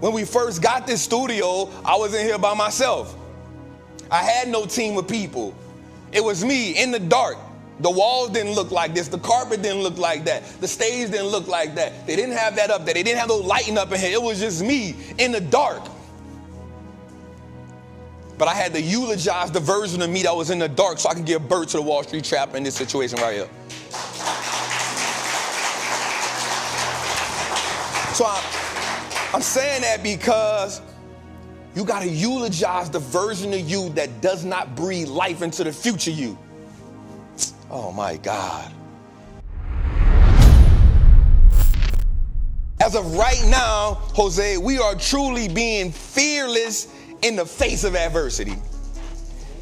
When we first got this studio, I was in here by myself. I had no team of people. It was me in the dark. The walls didn't look like this. The carpet didn't look like that. The stage didn't look like that. They didn't have that up there. They didn't have no lighting up in here. It was just me in the dark. But I had to eulogize the version of me that was in the dark so I could give birth to the Wall Street trap in this situation right here. So I'm saying that because you got to eulogize the version of you that does not breathe life into the future you. Oh my God. As of right now, Jose, we are truly being fearless in the face of adversity.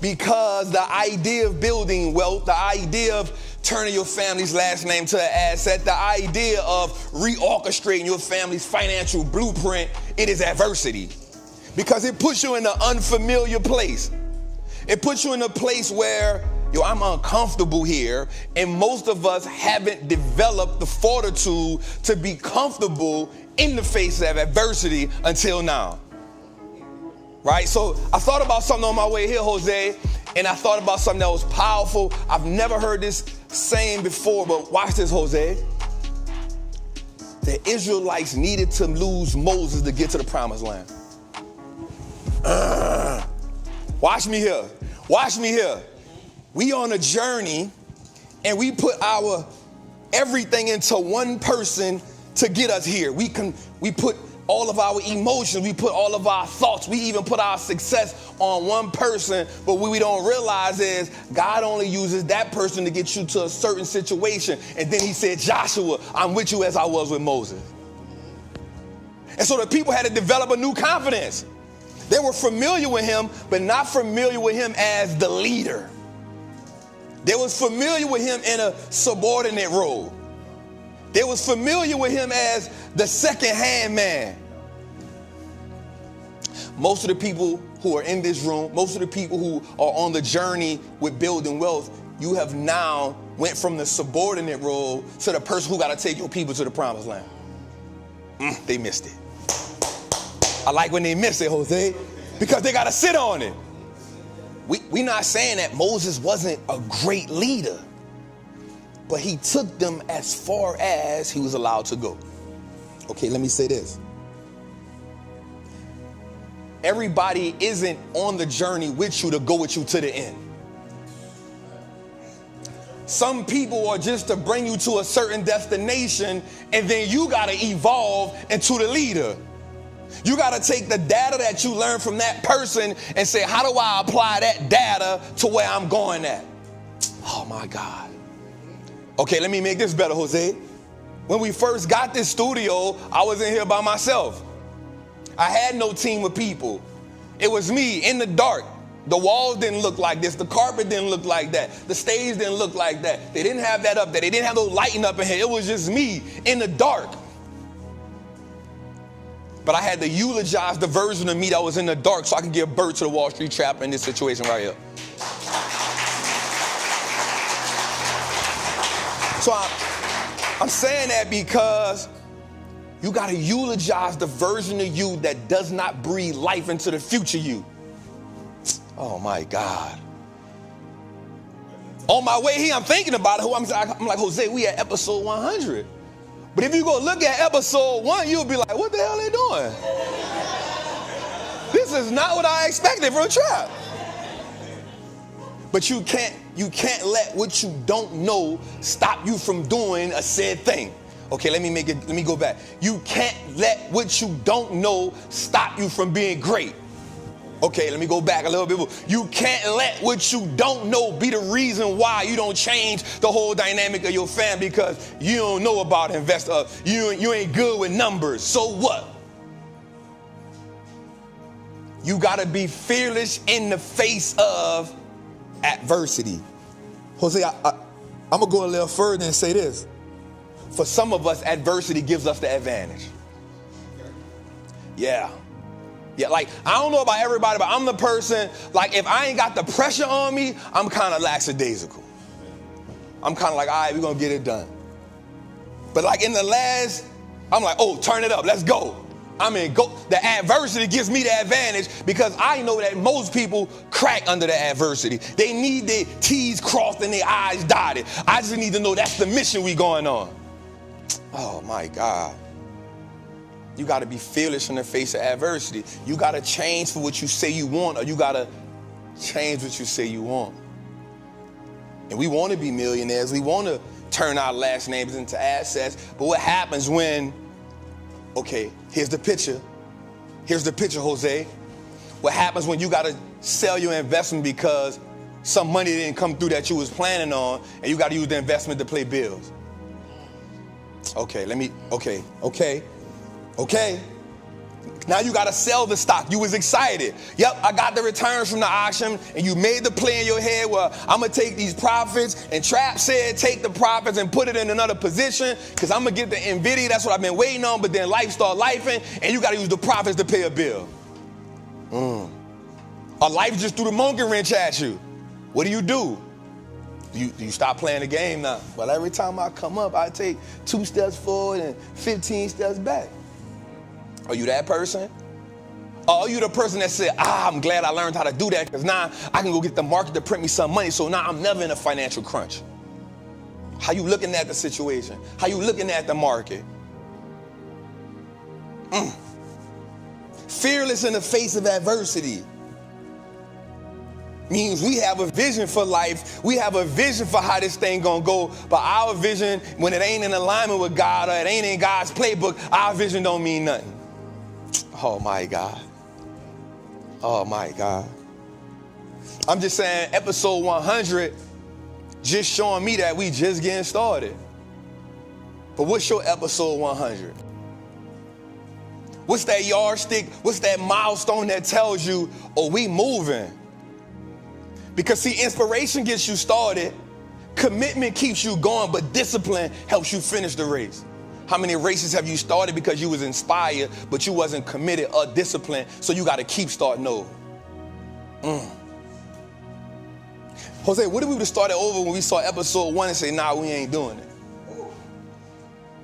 Because the idea of building wealth, the idea of turning your family's last name to an asset, the idea of reorchestrating your family's financial blueprint, it is adversity. Because it puts you in an unfamiliar place. It puts you in a place where, I'm uncomfortable here, and most of us haven't developed the fortitude to be comfortable in the face of adversity until now. Right? So I thought about something on my way here, Jose, and I thought about something that was powerful. I've never heard this saying before, but watch this, Jose. The Israelites needed to lose Moses to get to the promised land. Watch me here. Watch me here. We on a journey, and we put our everything into one person to get us here. We put all of our emotions, we put all of our thoughts, we even put our success on one person, but what we don't realize is God only uses that person to get you to a certain situation. And then he said, Joshua, I'm with you as I was with Moses. And so the people had to develop a new confidence. They were familiar with him, but not familiar with him as the leader. They was familiar with him in a subordinate role. They was familiar with him as the second-hand man. Most of the people who are in this room, most of the people who are on the journey with building wealth, you have now went from the subordinate role to the person who got to take your people to the promised land. They missed it. I like when they miss it, Jose, because they got to sit on it. We're not saying that Moses wasn't a great leader, but he took them as far as he was allowed to go. Okay, let me say this. Everybody isn't on the journey with you to go with you to the end. Some people are just to bring you to a certain destination, and then you got to evolve into the leader. You got to take the data that you learn from that person and say, how do I apply that data to where I'm going at? Oh my God. Okay, let me make this better, Jose. When we first got this studio, I was in here by myself. I had no team of people. It was me in the dark. The walls didn't look like this. The carpet didn't look like that. The stage didn't look like that. They didn't have that up there. They didn't have no lighting up in here. It was just me in the dark. But I had to eulogize the version of me that was in the dark so I could give birth to the Wall Street trap in this situation right here. So I'm saying that because you got to eulogize the version of you that does not breathe life into the future you. Oh my God. On my way here, I'm thinking about it. I'm like, Jose, we at episode 100. But if you go look at episode 1, you'll be like, what the hell are they doing? This is not what I expected from a trap. But you can't let what you don't know stop you from doing a said thing. Okay, let me go back. You can't let what you don't know stop you from being great. Okay, let me go back a little bit more. You can't let what you don't know be the reason why you don't change the whole dynamic of your family, because you don't know about investor. You ain't good with numbers. So what? You got to be fearless in the face of adversity. Jose, I'm going to go a little further and say this. For some of us, adversity gives us the advantage. Yeah, like, I don't know about everybody, but I'm the person, like, if I ain't got the pressure on me, I'm kind of lackadaisical. I'm kind of like, all right, we're going to get it done. But like in the last, I'm like, oh, turn it up, let's go. The adversity gives me the advantage because I know that most people crack under the adversity. They need their T's crossed and their I's dotted. I just need to know that's the mission we going on. Oh my God. You got to be fearless in the face of adversity. You got to change for what you say you want, or you got to change what you say you want. And we want to be millionaires. We want to turn our last names into assets. But what happens when, okay, here's the picture. Here's the picture, Jose. What happens when you got to sell your investment because some money didn't come through that you was planning on, and you got to use the investment to pay bills? Okay. Now you got to sell the stock. You was excited. Yep, I got the returns from the auction, and you made the play in your head, well, I'm going to take these profits, and Trap said take the profits and put it in another position because I'm going to get the NVIDIA. That's what I've been waiting on, but then life start lifing, and you got to use the profits to pay a bill. Or life just threw the monkey wrench at you. What do? You stop playing the game now? Well, every time I come up, I take 2 steps forward and 15 steps back. Are you that person? Or are you the person that said, I'm glad I learned how to do that because now I can go get the market to print me some money, so now I'm never in a financial crunch? How you looking at the situation? How you looking at the market? Fearless in the face of adversity means we have a vision for life. We have a vision for how this thing gonna go. But our vision, when it ain't in alignment with God or it ain't in God's playbook, our vision don't mean nothing. Oh my God. Oh my God. I'm just saying, episode 100 just showing me that we just getting started. But what's your episode 100? What's that yardstick? What's that milestone that tells you, oh, we moving? Because see, inspiration gets you started, commitment keeps you going, but discipline helps you finish the race. How many races have you started because you was inspired, but you wasn't committed or disciplined, so you got to keep starting over? Jose, what if we would have started over when we saw episode 1 and say, nah, we ain't doing it?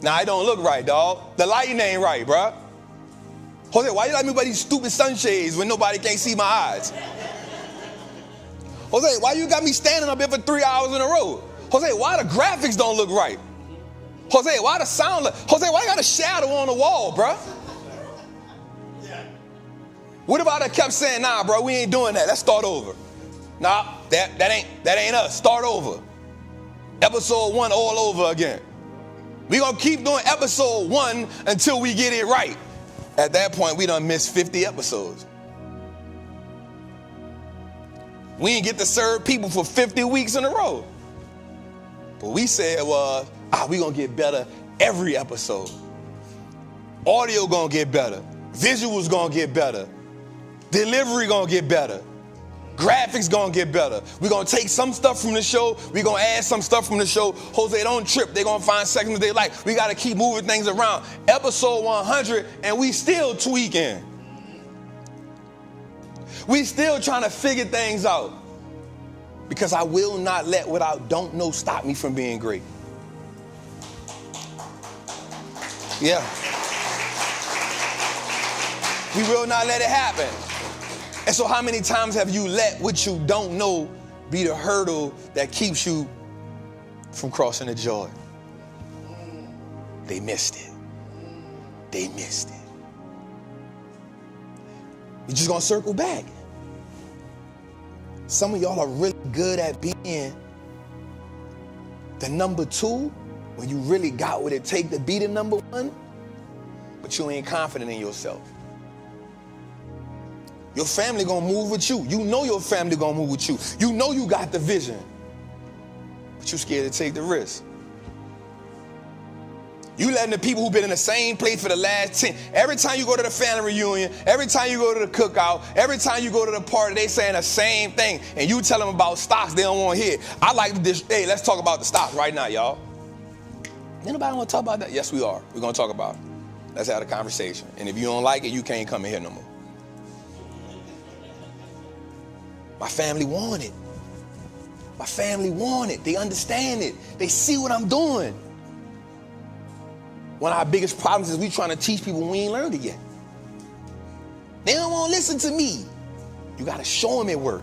Nah, it don't look right, dog. The lighting ain't right, bruh. Jose, why you like me by these stupid sunshades when nobody can't see my eyes? Jose, why you got me standing up here for 3 hours in a row? Jose, why the graphics don't look right? Jose, why the sound Jose, why you got a shadow on the wall, bruh? What if I kept saying, nah, bro, we ain't doing that. Let's start over. Nah, that ain't us. Start over. Episode 1 all over again. We gonna keep doing episode 1 until we get it right. At that point, we done missed 50 episodes. We didn't get to serve people for 50 weeks in a row. But we said, well, we gonna get better every episode. Audio gonna get better. Visuals gonna get better. Delivery gonna get better. Graphics gonna get better. We're gonna take some stuff from the show. We're gonna add some stuff from the show. Jose, don't trip. They're gonna find segments they like. We gotta keep moving things around. Episode 100, and we still tweaking. We still trying to figure things out. Because I will not let what I don't know stop me from being great. Yeah. We will not let it happen. And so how many times have you let what you don't know be the hurdle that keeps you from crossing the joy? They missed it. They missed it. We're just gonna circle back. Some of y'all are really good at being the number 2 when you really got what it takes to be the number 1, but you ain't confident in yourself. Your family gonna move with you. You know your family gonna move with you. You know you got the vision, but you scared to take the risk. You letting the people who've been in the same place for the last 10, every time you go to the family reunion, every time you go to the cookout, every time you go to the party, they saying the same thing, and you tell them about stocks they don't want to hear. I like this. Hey, let's talk about the stocks right now, y'all. Anybody want to talk about that? Yes, we are. We're gonna talk about it. Let's have a conversation. And if you don't like it, you can't come in here no more. My family want it. My family want it. They understand it. They see what I'm doing. One of our biggest problems is we trying to teach people we ain't learned it yet. They don't want to listen to me. You got to show them it work.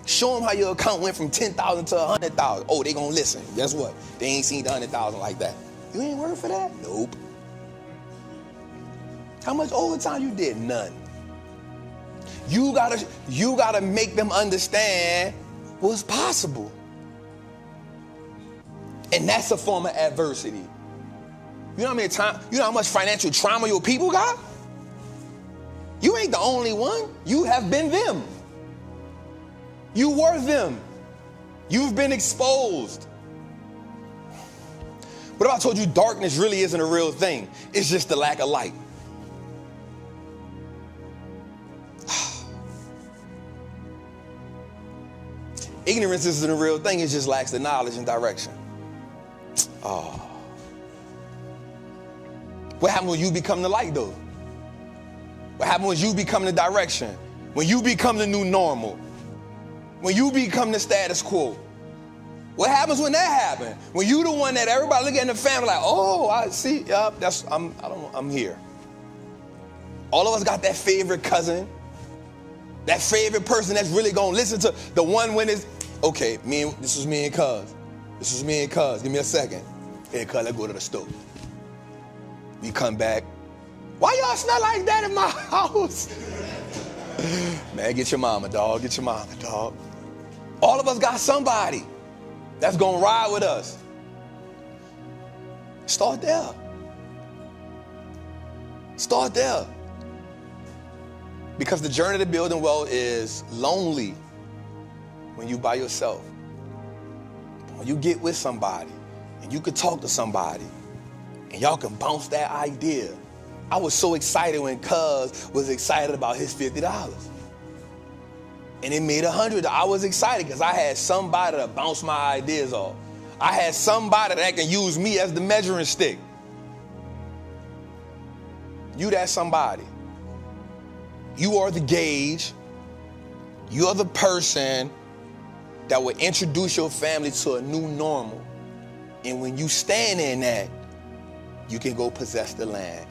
Show them how your account went from 10,000 to 100,000. Oh, they going to listen. Guess what? They ain't seen the 100,000 like that. You ain't working for that? Nope. How much overtime you did? None. You gotta make them understand what's possible. And that's a form of adversity. You know how much financial trauma your people got? You ain't the only one. You have been them. You were them. You've been exposed. What if I told you darkness really isn't a real thing? It's just the lack of light. Ignorance isn't a real thing. It just lacks the knowledge and direction. Oh. What happened when you become the light, though? What happened when you become the direction? When you become the new normal? When you become the status quo? What happens when that happens? When you the one that everybody look at in the family like, oh, I see, I'm here. All of us got that favorite cousin, that favorite person that's really gonna listen to the one when it's, okay, this is me and cuz. This is me and cuz. Give me a second. Hey, cuz, let's go to the stove. We come back. Why y'all smell like that in my house? Man, get your mama, dog. Get your mama, dog. All of us got somebody that's gonna ride with us. Start there. Start there. Because the journey to building wealth is lonely when you by yourself. When you get with somebody and you could talk to somebody and y'all can bounce that idea. I was so excited when Cuz was excited about his $50. And it made $100. I was excited because I had somebody to bounce my ideas off. I had somebody that can use me as the measuring stick. You that somebody. You are the gauge. You are the person that will introduce your family to a new normal. And when you stand in that, you can go possess the land.